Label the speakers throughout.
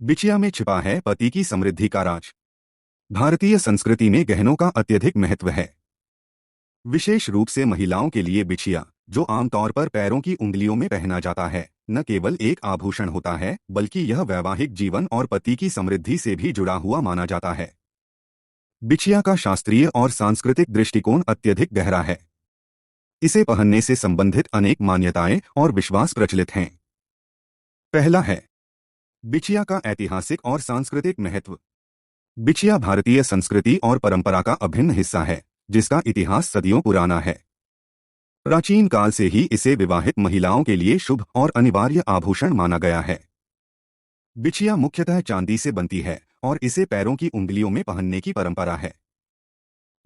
Speaker 1: बिछिया में छिपा है पति की समृद्धि का राज। भारतीय संस्कृति में गहनों का अत्यधिक महत्व है। विशेष रूप से महिलाओं के लिए बिछिया, जो आमतौर पर पैरों की उंगलियों में पहना जाता है, न केवल एक आभूषण होता है बल्कि यह वैवाहिक जीवन और पति की समृद्धि से भी जुड़ा हुआ माना जाता है। बिछिया का शास्त्रीय और सांस्कृतिक दृष्टिकोण अत्यधिक गहरा है। इसे पहनने से संबंधित अनेक मान्यताएं और विश्वास प्रचलित हैं। पहला है बिछिया का ऐतिहासिक और सांस्कृतिक महत्व। बिछिया भारतीय संस्कृति और परंपरा का अभिन्न हिस्सा है, जिसका इतिहास सदियों पुराना है। प्राचीन काल से ही इसे विवाहित महिलाओं के लिए शुभ और अनिवार्य आभूषण माना गया है। बिछिया मुख्यतः चांदी से बनती है और इसे पैरों की उंगलियों में पहनने की परंपरा है।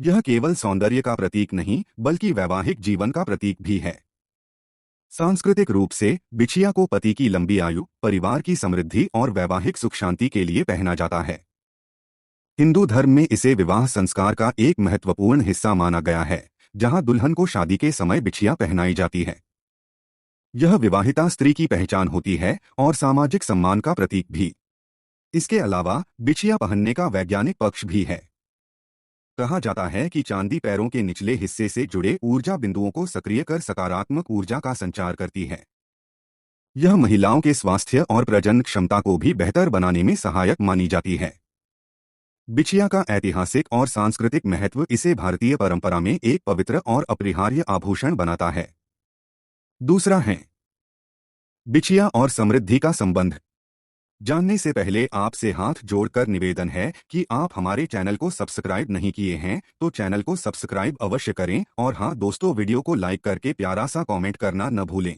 Speaker 1: यह केवल सौंदर्य का प्रतीक नहीं बल्कि वैवाहिक जीवन का प्रतीक भी है। सांस्कृतिक रूप से बिछिया को पति की लंबी आयु, परिवार की समृद्धि और वैवाहिक सुख शांति के लिए पहना जाता है। हिंदू धर्म में इसे विवाह संस्कार का एक महत्वपूर्ण हिस्सा माना गया है, जहां दुल्हन को शादी के समय बिछिया पहनाई जाती है। यह विवाहिता स्त्री की पहचान होती है और सामाजिक सम्मान का प्रतीक भी। इसके अलावा बिछिया पहनने का वैज्ञानिक पक्ष भी है। कहा जाता है कि चांदी पैरों के निचले हिस्से से जुड़े ऊर्जा बिंदुओं को सक्रिय कर सकारात्मक ऊर्जा का संचार करती है। यह महिलाओं के स्वास्थ्य और प्रजनन क्षमता को भी बेहतर बनाने में सहायक मानी जाती है। बिछिया का ऐतिहासिक और सांस्कृतिक महत्व इसे भारतीय परंपरा में एक पवित्र और अपरिहार्य आभूषण बनाता है। दूसरा है बिछिया और समृद्धि का संबंध। जानने से पहले आपसे हाथ जोड़कर निवेदन है कि आप हमारे चैनल को सब्सक्राइब नहीं किए हैं तो चैनल को सब्सक्राइब अवश्य करें और हाँ दोस्तों, वीडियो को लाइक करके प्यारा सा कमेंट करना न भूलें।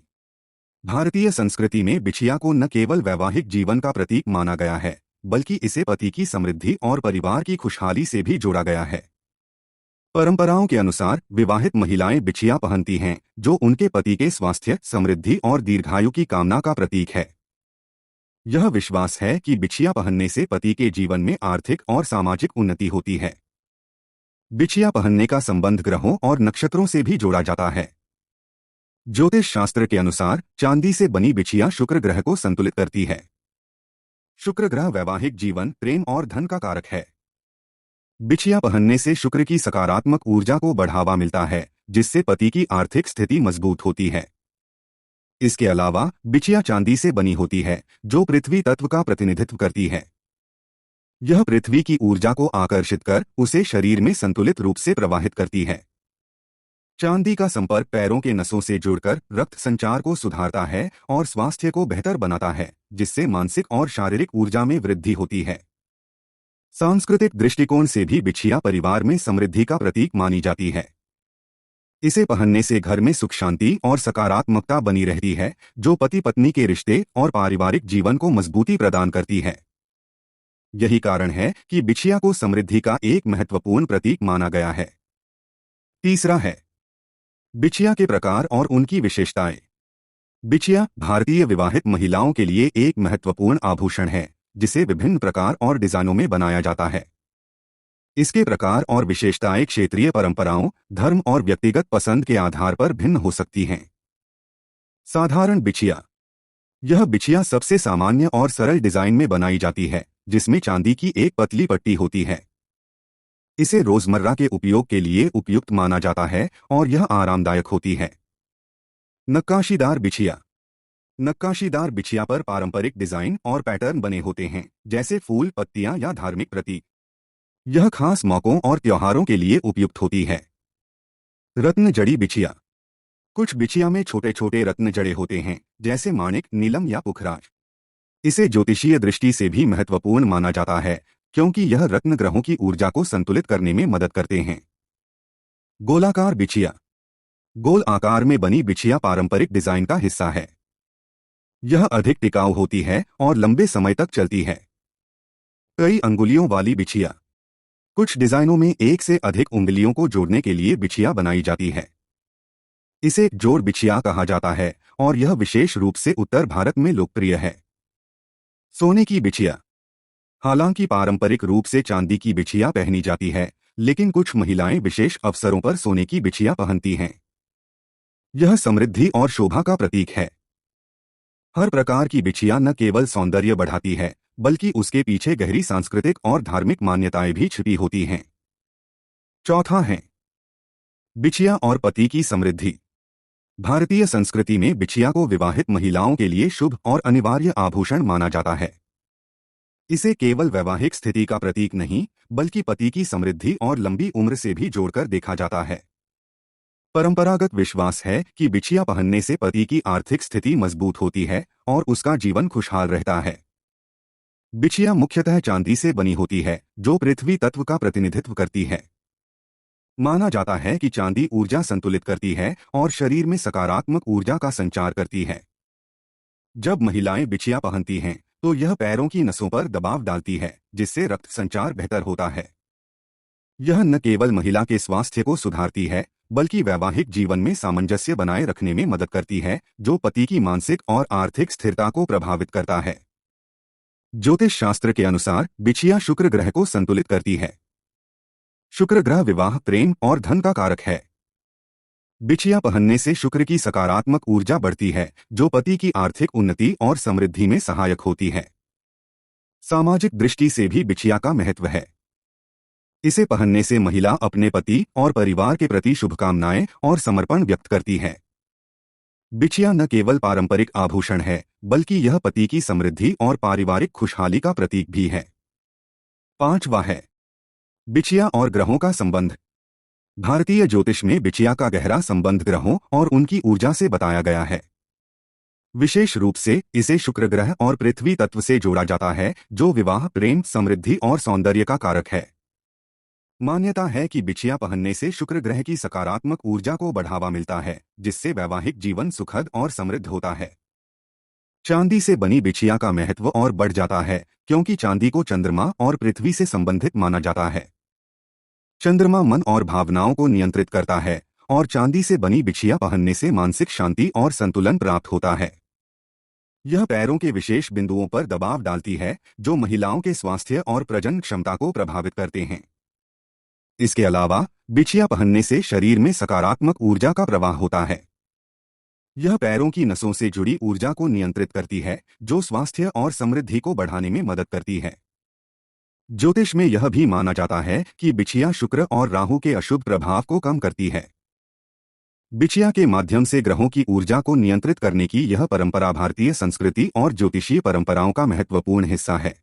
Speaker 1: भारतीय संस्कृति में बिछिया को न केवल वैवाहिक जीवन का प्रतीक माना गया है बल्कि इसे पति की समृद्धि और परिवार की खुशहाली से भी जोड़ा गया है। परंपराओं के अनुसार विवाहित महिलाएं बिछिया पहनती हैं, जो उनके पति के स्वास्थ्य, समृद्धि और दीर्घायु की कामना का प्रतीक है। यह विश्वास है कि बिछिया पहनने से पति के जीवन में आर्थिक और सामाजिक उन्नति होती है। बिछिया पहनने का संबंध ग्रहों और नक्षत्रों से भी जोड़ा जाता है। ज्योतिष शास्त्र के अनुसार चांदी से बनी बिछिया शुक्र ग्रह को संतुलित करती है। शुक्र ग्रह वैवाहिक जीवन, प्रेम और धन का कारक है। बिछिया पहनने से शुक्र की सकारात्मक ऊर्जा को बढ़ावा मिलता है, जिससे पति की आर्थिक स्थिति मजबूत होती है। इसके अलावा बिछिया चांदी से बनी होती है, जो पृथ्वी तत्व का प्रतिनिधित्व करती है। यह पृथ्वी की ऊर्जा को आकर्षित कर उसे शरीर में संतुलित रूप से प्रवाहित करती है। चांदी का संपर्क पैरों के नसों से जुड़कर रक्त संचार को सुधारता है और स्वास्थ्य को बेहतर बनाता है, जिससे मानसिक और शारीरिक ऊर्जा में वृद्धि होती है। सांस्कृतिक दृष्टिकोण से भी बिछिया परिवार में समृद्धि का प्रतीक मानी जाती है। इसे पहनने से घर में सुख शांति और सकारात्मकता बनी रहती है, जो पति पत्नी के रिश्ते और पारिवारिक जीवन को मजबूती प्रदान करती है। यही कारण है कि बिछिया को समृद्धि का एक महत्वपूर्ण प्रतीक माना गया है। तीसरा है बिछिया के प्रकार और उनकी विशेषताएं। बिछिया भारतीय विवाहित महिलाओं के लिए एक महत्वपूर्ण आभूषण है, जिसे विभिन्न प्रकार और डिजाइनों में बनाया जाता है। इसके प्रकार और विशेषताएं क्षेत्रीय परंपराओं, धर्म और व्यक्तिगत पसंद के आधार पर भिन्न हो सकती हैं। साधारण बिछिया। यह बिछिया सबसे सामान्य और सरल डिजाइन में बनाई जाती है, जिसमें चांदी की एक पतली पट्टी होती है। इसे रोजमर्रा के उपयोग के लिए उपयुक्त माना जाता है और यह आरामदायक होती है। नक्काशीदार बिछिया। नक्काशीदार बिछिया पर पारंपरिक डिजाइन और पैटर्न बने होते हैं, जैसे फूल, पत्तियां या धार्मिक प्रतीक। यह खास मौकों और त्योहारों के लिए उपयुक्त होती है। रत्न जड़ी बिछिया। कुछ बिछिया में छोटे छोटे रत्न जड़े होते हैं, जैसे माणिक, नीलम या पुखराज। इसे ज्योतिषीय दृष्टि से भी महत्वपूर्ण माना जाता है, क्योंकि यह रत्न ग्रहों की ऊर्जा को संतुलित करने में मदद करते हैं। गोलाकार बिछिया। गोल आकार में बनी बिछिया पारंपरिक डिजाइन का हिस्सा है। यह अधिक टिकाऊ होती है और लंबे समय तक चलती है। कई अंगुलियों वाली बिछिया। कुछ डिजाइनों में एक से अधिक उंगलियों को जोड़ने के लिए बिछिया बनाई जाती है। इसे जोड़ बिछिया कहा जाता है और यह विशेष रूप से उत्तर भारत में लोकप्रिय है। सोने की बिछिया। हालांकि पारंपरिक रूप से चांदी की बिछिया पहनी जाती है, लेकिन कुछ महिलाएं विशेष अवसरों पर सोने की बिछिया पहनती हैं। यह समृद्धि और शोभा का प्रतीक है। हर प्रकार की बिछिया न केवल सौंदर्य बढ़ाती है, बल्कि उसके पीछे गहरी सांस्कृतिक और धार्मिक मान्यताएं भी छिपी होती हैं। चौथा है बिछिया और पति की समृद्धि। भारतीय संस्कृति में बिछिया को विवाहित महिलाओं के लिए शुभ और अनिवार्य आभूषण माना जाता है। इसे केवल वैवाहिक स्थिति का प्रतीक नहीं, बल्कि पति की समृद्धि और लंबी उम्र से भी जोड़कर देखा जाता है। परंपरागत विश्वास है कि बिछिया पहनने से पति की आर्थिक स्थिति मजबूत होती है और उसका जीवन खुशहाल रहता है। बिछिया मुख्यतः चांदी से बनी होती है, जो पृथ्वी तत्व का प्रतिनिधित्व करती है। माना जाता है कि चांदी ऊर्जा संतुलित करती है और शरीर में सकारात्मक ऊर्जा का संचार करती है। जब महिलाएं बिछिया पहनती हैं, तो यह पैरों की नसों पर दबाव डालती है, जिससे रक्त संचार बेहतर होता है। यह न केवल महिला के स्वास्थ्य को सुधारती है, बल्कि वैवाहिक जीवन में सामंजस्य बनाए रखने में मदद करती है, जो पति की मानसिक और आर्थिक स्थिरता को प्रभावित करता है। ज्योतिष शास्त्र के अनुसार बिछिया शुक्र ग्रह को संतुलित करती है। शुक्र ग्रह विवाह, प्रेम और धन का कारक है। बिछिया पहनने से शुक्र की सकारात्मक ऊर्जा बढ़ती है, जो पति की आर्थिक उन्नति और समृद्धि में सहायक होती है। सामाजिक दृष्टि से भी बिछिया का महत्व है। इसे पहनने से महिला अपने पति और परिवार के प्रति शुभकामनाएं और समर्पण व्यक्त करती है। बिछिया न केवल पारंपरिक आभूषण है, बल्कि यह पति की समृद्धि और पारिवारिक खुशहाली का प्रतीक भी है। पांचवा है बिछिया और ग्रहों का संबंध। भारतीय ज्योतिष में बिछिया का गहरा संबंध ग्रहों और उनकी ऊर्जा से बताया गया है। विशेष रूप से इसे शुक्र ग्रह और पृथ्वी तत्व से जोड़ा जाता है, जो विवाह, प्रेम, समृद्धि और सौंदर्य का कारक है। मान्यता है कि बिछिया पहनने से शुक्र ग्रह की सकारात्मक ऊर्जा को बढ़ावा मिलता है, जिससे वैवाहिक जीवन सुखद और समृद्ध होता है। चांदी से बनी बिछिया का महत्व और बढ़ जाता है, क्योंकि चांदी को चंद्रमा और पृथ्वी से संबंधित माना जाता है। चंद्रमा मन और भावनाओं को नियंत्रित करता है, और चांदी से बनी बिछिया पहनने से मानसिक शांति और संतुलन प्राप्त होता है। यह पैरों के विशेष बिंदुओं पर दबाव डालती है, जो महिलाओं के स्वास्थ्य और प्रजनन क्षमता को प्रभावित करते हैं। इसके अलावा बिछिया पहनने से शरीर में सकारात्मक ऊर्जा का प्रवाह होता है। यह पैरों की नसों से जुड़ी ऊर्जा को नियंत्रित करती है, जो स्वास्थ्य और समृद्धि को बढ़ाने में मदद करती है। ज्योतिष में यह भी माना जाता है कि बिछिया शुक्र और राहु के अशुभ प्रभाव को कम करती है। बिछिया के माध्यम से ग्रहों की ऊर्जा को नियंत्रित करने की यह परंपरा भारतीय संस्कृति और ज्योतिषीय परंपराओं का महत्वपूर्ण हिस्सा है।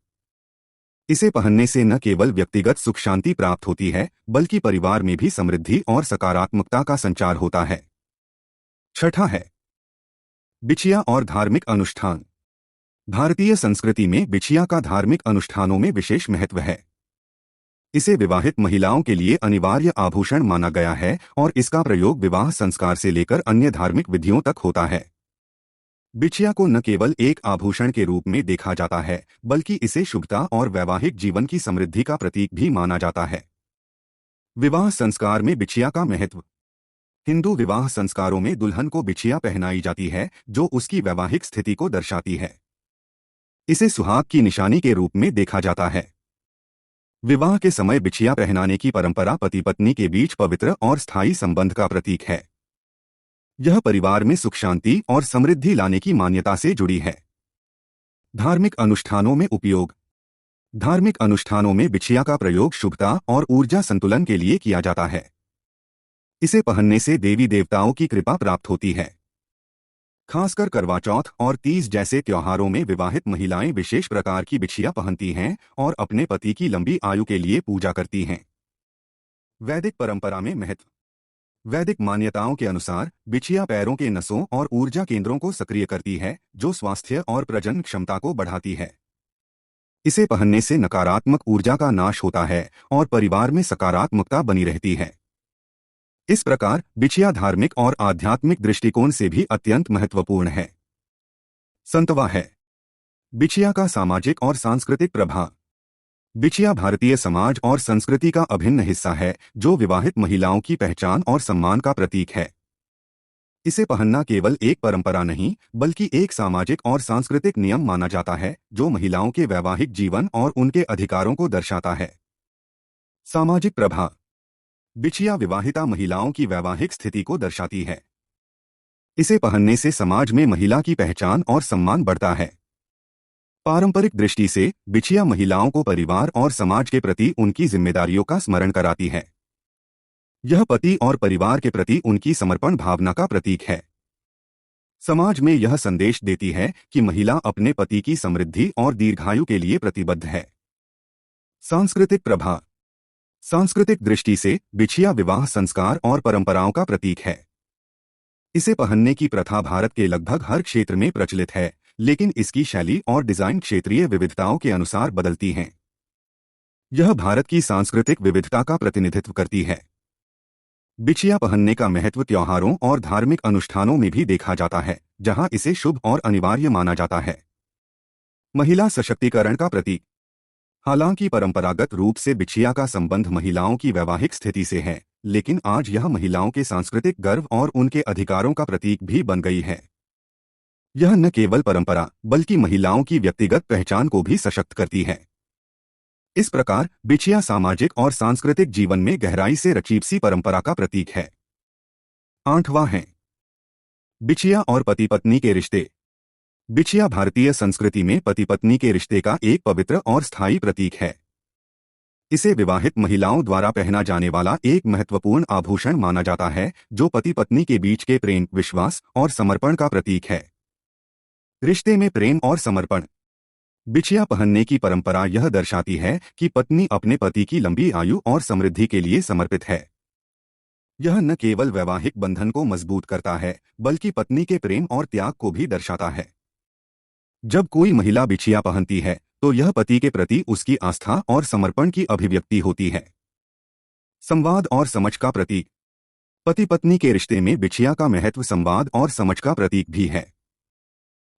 Speaker 1: इसे पहनने से न केवल व्यक्तिगत सुख शांति प्राप्त होती है, बल्कि परिवार में भी समृद्धि और सकारात्मकता का संचार होता है। छठा है बिछिया और धार्मिक अनुष्ठान। भारतीय संस्कृति में बिछिया का धार्मिक अनुष्ठानों में विशेष महत्व है। इसे विवाहित महिलाओं के लिए अनिवार्य आभूषण माना गया है और इसका प्रयोग विवाह संस्कार से लेकर अन्य धार्मिक विधियों तक होता है। बिछिया को न केवल एक आभूषण के रूप में देखा जाता है, बल्कि इसे शुभता और वैवाहिक जीवन की समृद्धि का प्रतीक भी माना जाता है। विवाह संस्कार में बिछिया का महत्व। हिंदू विवाह संस्कारों में दुल्हन को बिछिया पहनाई जाती है, जो उसकी वैवाहिक स्थिति को दर्शाती है। इसे सुहाग की निशानी के रूप में देखा जाता है। विवाह के समय बिछिया पहनाने की परंपरा पति पत्नी के बीच पवित्र और स्थायी संबंध का प्रतीक है। यह परिवार में सुख शांति और समृद्धि लाने की मान्यता से जुड़ी है। धार्मिक अनुष्ठानों में उपयोग। धार्मिक अनुष्ठानों में बिछिया का प्रयोग शुभता और ऊर्जा संतुलन के लिए किया जाता है। इसे पहनने से देवी देवताओं की कृपा प्राप्त होती है। खासकर करवा चौथ और तीज जैसे त्योहारों में विवाहित महिलाएं विशेष प्रकार की बिछिया पहनती हैं और अपने पति की लंबी आयु के लिए पूजा करती हैं। वैदिक परंपरा में महत्व। वैदिक मान्यताओं के अनुसार बिछिया पैरों के नसों और ऊर्जा केंद्रों को सक्रिय करती है, जो स्वास्थ्य और प्रजनन क्षमता को बढ़ाती है। इसे पहनने से नकारात्मक ऊर्जा का नाश होता है और परिवार में सकारात्मकता बनी रहती है। इस प्रकार बिछिया धार्मिक और आध्यात्मिक दृष्टिकोण से भी अत्यंत महत्वपूर्ण है। संतवा है बिछिया का सामाजिक और सांस्कृतिक प्रभाव। बिछिया भारतीय समाज और संस्कृति का अभिन्न हिस्सा है, जो विवाहित महिलाओं की पहचान और सम्मान का प्रतीक है। इसे पहनना केवल एक परंपरा नहीं, बल्कि एक सामाजिक और सांस्कृतिक नियम माना जाता है, जो महिलाओं के वैवाहिक जीवन और उनके अधिकारों को दर्शाता है। सामाजिक प्रभाव। बिछिया विवाहिता महिलाओं की वैवाहिक स्थिति को दर्शाती है। इसे पहनने से समाज में महिला की पहचान और सम्मान बढ़ता है। पारंपरिक दृष्टि से बिछिया महिलाओं को परिवार और समाज के प्रति उनकी जिम्मेदारियों का स्मरण कराती है। यह पति और परिवार के प्रति उनकी समर्पण भावना का प्रतीक है। समाज में यह संदेश देती है कि महिला अपने पति की समृद्धि और दीर्घायु के लिए प्रतिबद्ध है। सांस्कृतिक प्रभाव। सांस्कृतिक दृष्टि से बिछिया विवाह संस्कार और परंपराओं का प्रतीक है। इसे पहनने की प्रथा भारत के लगभग हर क्षेत्र में प्रचलित है, लेकिन इसकी शैली और डिजाइन क्षेत्रीय विविधताओं के अनुसार बदलती हैं। यह भारत की सांस्कृतिक विविधता का प्रतिनिधित्व करती है। बिछिया पहनने का महत्व त्योहारों और धार्मिक अनुष्ठानों में भी देखा जाता है, जहां इसे शुभ और अनिवार्य माना जाता है। महिला सशक्तिकरण का प्रतीक। हालांकि परंपरागत रूप से बिछिया का संबंध महिलाओं की वैवाहिक स्थिति से है, लेकिन आज यह महिलाओं के सांस्कृतिक गर्व और उनके अधिकारों का प्रतीक भी बन गई है। यह न केवल परंपरा बल्कि महिलाओं की व्यक्तिगत पहचान को भी सशक्त करती है। इस प्रकार बिछिया सामाजिक और सांस्कृतिक जीवन में गहराई से रची सी परंपरा का प्रतीक है। 8वां है बिछिया और पति पत्नी के रिश्ते। बिछिया भारतीय संस्कृति में पति पत्नी के रिश्ते का एक पवित्र और स्थायी प्रतीक है। इसे विवाहित महिलाओं द्वारा पहना जाने वाला एक महत्वपूर्ण आभूषण माना जाता है, जो पति पत्नी के बीच के प्रेम, विश्वास और समर्पण का प्रतीक है। रिश्ते में प्रेम और समर्पण। बिछिया पहनने की परंपरा यह दर्शाती है कि पत्नी अपने पति की लंबी आयु और समृद्धि के लिए समर्पित है। यह न केवल वैवाहिक बंधन को मजबूत करता है, बल्कि पत्नी के प्रेम और त्याग को भी दर्शाता है। जब कोई महिला बिछिया पहनती है, तो यह पति के प्रति उसकी आस्था और समर्पण की अभिव्यक्ति होती है। संवाद और समझ का प्रतीक। पति पत्नी के रिश्ते में बिछिया का महत्व संवाद और समझ का प्रतीक भी है।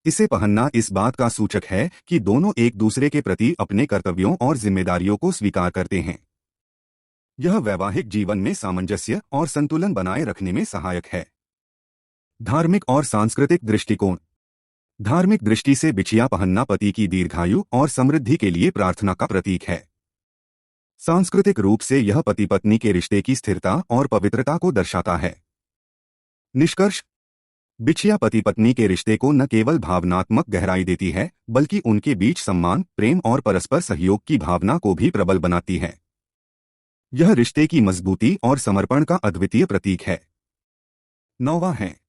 Speaker 1: इसे पहनना इस बात का सूचक है कि दोनों एक दूसरे के प्रति अपने कर्तव्यों और जिम्मेदारियों को स्वीकार करते हैं। यह वैवाहिक जीवन में सामंजस्य और संतुलन बनाए रखने में सहायक है। धार्मिक और सांस्कृतिक दृष्टिकोण। धार्मिक दृष्टि से बिछिया पहनना पति की दीर्घायु और समृद्धि के लिए प्रार्थना का प्रतीक है। सांस्कृतिक रूप से यह पति पत्नी के रिश्ते की स्थिरता और पवित्रता को दर्शाता है। निष्कर्ष। बिछिया पति पत्नी के रिश्ते को न केवल भावनात्मक गहराई देती है, बल्कि उनके बीच सम्मान, प्रेम और परस्पर सहयोग की भावना को भी प्रबल बनाती है। यह रिश्ते की मजबूती और समर्पण का अद्वितीय प्रतीक है। 9वां है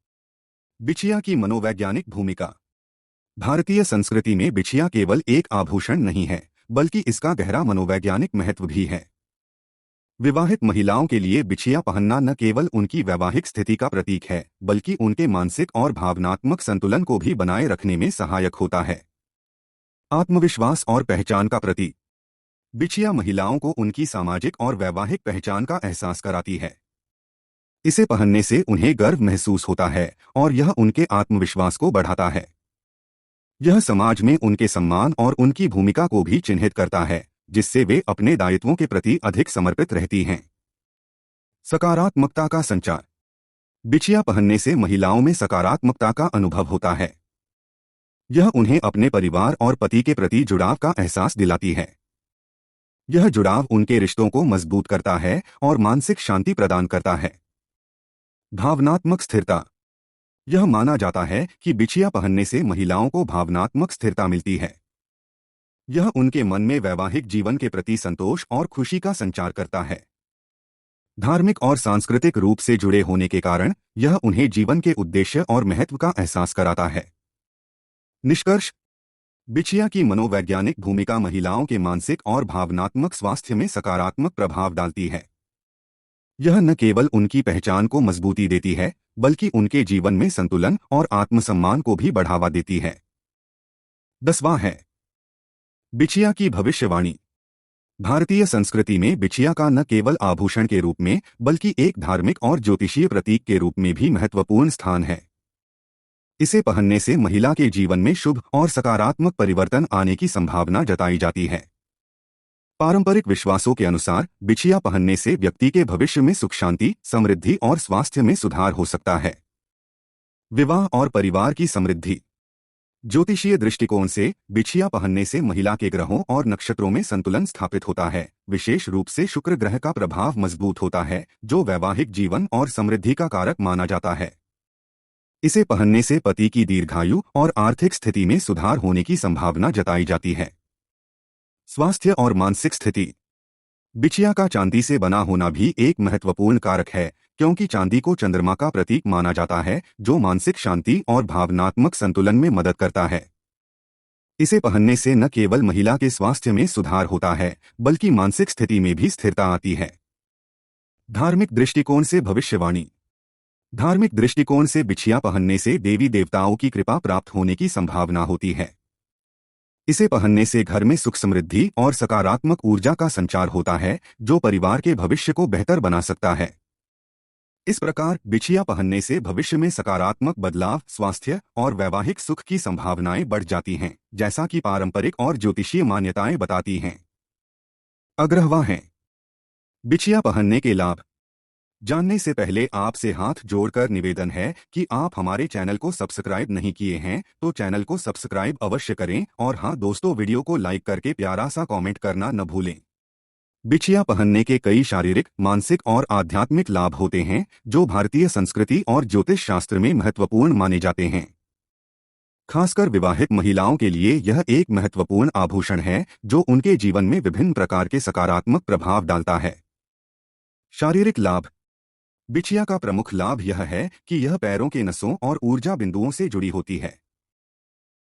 Speaker 1: बिछिया की मनोवैज्ञानिक भूमिका। भारतीय संस्कृति में बिछिया केवल एक आभूषण नहीं है, बल्कि इसका गहरा मनोवैज्ञानिक महत्व भी है। विवाहित महिलाओं के लिए बिछिया पहनना न केवल उनकी वैवाहिक स्थिति का प्रतीक है, बल्कि उनके मानसिक और भावनात्मक संतुलन को भी बनाए रखने में सहायक होता है। आत्मविश्वास और पहचान का प्रतीक। बिछिया महिलाओं को उनकी सामाजिक और वैवाहिक पहचान का एहसास कराती है। इसे पहनने से उन्हें गर्व महसूस होता है और यह उनके आत्मविश्वास को बढ़ाता है। यह समाज में उनके सम्मान और उनकी भूमिका को भी चिन्हित करता है, जिससे वे अपने दायित्वों के प्रति अधिक समर्पित रहती हैं। सकारात्मकता का संचार। बिछिया पहनने से महिलाओं में सकारात्मकता का अनुभव होता है। यह उन्हें अपने परिवार और पति के प्रति जुड़ाव का एहसास दिलाती है। यह जुड़ाव उनके रिश्तों को मजबूत करता है और मानसिक शांति प्रदान करता है। भावनात्मक स्थिरता। यह माना जाता है कि बिछिया पहनने से महिलाओं को भावनात्मक स्थिरता मिलती है। यह उनके मन में वैवाहिक जीवन के प्रति संतोष और खुशी का संचार करता है। धार्मिक और सांस्कृतिक रूप से जुड़े होने के कारण यह उन्हें जीवन के उद्देश्य और महत्व का एहसास कराता है। निष्कर्ष। बिछिया की मनोवैज्ञानिक भूमिका महिलाओं के मानसिक और भावनात्मक स्वास्थ्य में सकारात्मक प्रभाव डालती है। यह न केवल उनकी पहचान को मजबूती देती है, बल्कि उनके जीवन में संतुलन और आत्मसम्मान को भी बढ़ावा देती है। 10वां है बिछिया की भविष्यवाणी। भारतीय संस्कृति में बिछिया का न केवल आभूषण के रूप में, बल्कि एक धार्मिक और ज्योतिषीय प्रतीक के रूप में भी महत्वपूर्ण स्थान है। इसे पहनने से महिला के जीवन में शुभ और सकारात्मक परिवर्तन आने की संभावना जताई जाती है। पारंपरिक विश्वासों के अनुसार बिछिया पहनने से व्यक्ति के भविष्य में सुख, शांति, समृद्धि और स्वास्थ्य में सुधार हो सकता है। विवाह और परिवार की समृद्धि। ज्योतिषीय दृष्टिकोण से बिछिया पहनने से महिला के ग्रहों और नक्षत्रों में संतुलन स्थापित होता है। विशेष रूप से शुक्र ग्रह का प्रभाव मजबूत होता है, जो वैवाहिक जीवन और समृद्धि का कारक माना जाता है। इसे पहनने से पति की दीर्घायु और आर्थिक स्थिति में सुधार होने की संभावना जताई जाती है। स्वास्थ्य और मानसिक स्थिति। बिछिया का चांदी से बना होना भी एक महत्वपूर्ण कारक है, क्योंकि चांदी को चंद्रमा का प्रतीक माना जाता है, जो मानसिक शांति और भावनात्मक संतुलन में मदद करता है। इसे पहनने से न केवल महिला के स्वास्थ्य में सुधार होता है, बल्कि मानसिक स्थिति में भी स्थिरता आती है। धार्मिक दृष्टिकोण से भविष्यवाणी। धार्मिक दृष्टिकोण से बिछिया पहनने से देवी देवताओं की कृपा प्राप्त होने की संभावना होती है। इसे पहनने से घर में सुख समृद्धि और सकारात्मक ऊर्जा का संचार होता है, जो परिवार के भविष्य को बेहतर बना सकता है। इस प्रकार बिछिया पहनने से भविष्य में सकारात्मक बदलाव, स्वास्थ्य और वैवाहिक सुख की संभावनाएं बढ़ जाती हैं, जैसा कि पारंपरिक और ज्योतिषीय मान्यताएं बताती हैं। अग्रहवा हैं। बिछिया पहनने के लाभ जानने से पहले आपसे हाथ जोड़कर निवेदन है कि आप हमारे चैनल को सब्सक्राइब नहीं किए हैं तो चैनल को सब्सक्राइब अवश्य करें, और हाँ दोस्तों, वीडियो को लाइक करके प्यारा सा कमेंट करना न भूलें। बिछिया पहनने के कई शारीरिक, मानसिक और आध्यात्मिक लाभ होते हैं, जो भारतीय संस्कृति और ज्योतिष शास्त्र में महत्वपूर्ण माने जाते हैं। खासकर विवाहित महिलाओं के लिए यह एक महत्वपूर्ण आभूषण है, जो उनके जीवन में विभिन्न प्रकार के सकारात्मक प्रभाव डालता है। शारीरिक लाभ। बिछिया का प्रमुख लाभ यह है कि यह पैरों के नसों और ऊर्जा बिंदुओं से जुड़ी होती है।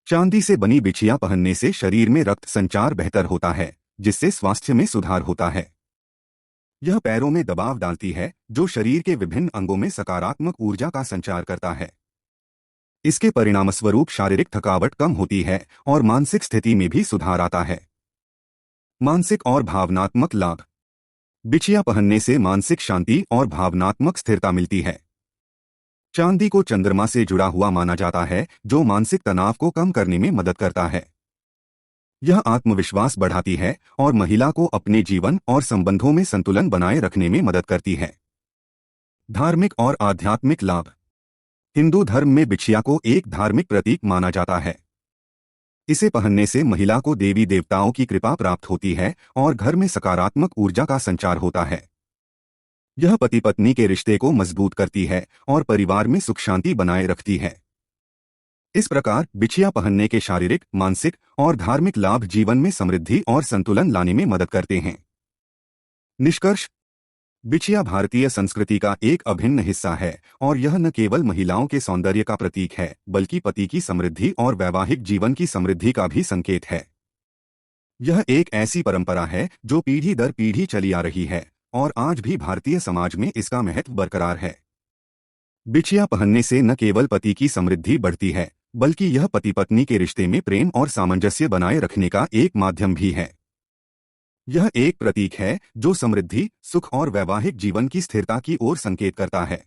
Speaker 1: चांदी से बनी बिछिया पहनने से शरीर में रक्त संचार बेहतर होता है, जिससे स्वास्थ्य में सुधार होता है। यह पैरों में दबाव डालती है, जो शरीर के विभिन्न अंगों में सकारात्मक ऊर्जा का संचार करता है। इसके परिणामस्वरूप शारीरिक थकावट कम होती है और मानसिक स्थिति में भी सुधार आता है। मानसिक और भावनात्मक लाभ। बिछिया पहनने से मानसिक शांति और भावनात्मक स्थिरता मिलती है। चांदी को चंद्रमा से जुड़ा हुआ माना जाता है, जो मानसिक तनाव को कम करने में मदद करता है। यह आत्मविश्वास बढ़ाती है और महिला को अपने जीवन और संबंधों में संतुलन बनाए रखने में मदद करती है। धार्मिक और आध्यात्मिक लाभ। हिंदू धर्म में बिछिया को एक धार्मिक प्रतीक माना जाता है। इसे पहनने से महिला को देवी देवताओं की कृपा प्राप्त होती है और घर में सकारात्मक ऊर्जा का संचार होता है। यह पति पत्नी के रिश्ते को मजबूत करती है और परिवार में सुख शांति बनाए रखती है। इस प्रकार बिछिया पहनने के शारीरिक, मानसिक और धार्मिक लाभ जीवन में समृद्धि और संतुलन लाने में मदद करते हैं। निष्कर्ष। बिछिया भारतीय संस्कृति का एक अभिन्न हिस्सा है, और यह न केवल महिलाओं के सौंदर्य का प्रतीक है, बल्कि पति की समृद्धि और वैवाहिक जीवन की समृद्धि का भी संकेत है। यह एक ऐसी परंपरा है जो पीढ़ी दर पीढ़ी चली आ रही है, और आज भी भारतीय समाज में इसका महत्व बरकरार है। बिछिया पहनने से न केवल पति की समृद्धि बढ़ती है, बल्कि यह पति पत्नी के रिश्ते में प्रेम और सामंजस्य बनाए रखने का एक माध्यम भी है। यह एक प्रतीक है जो समृद्धि, सुख और वैवाहिक जीवन की स्थिरता की ओर संकेत करता है।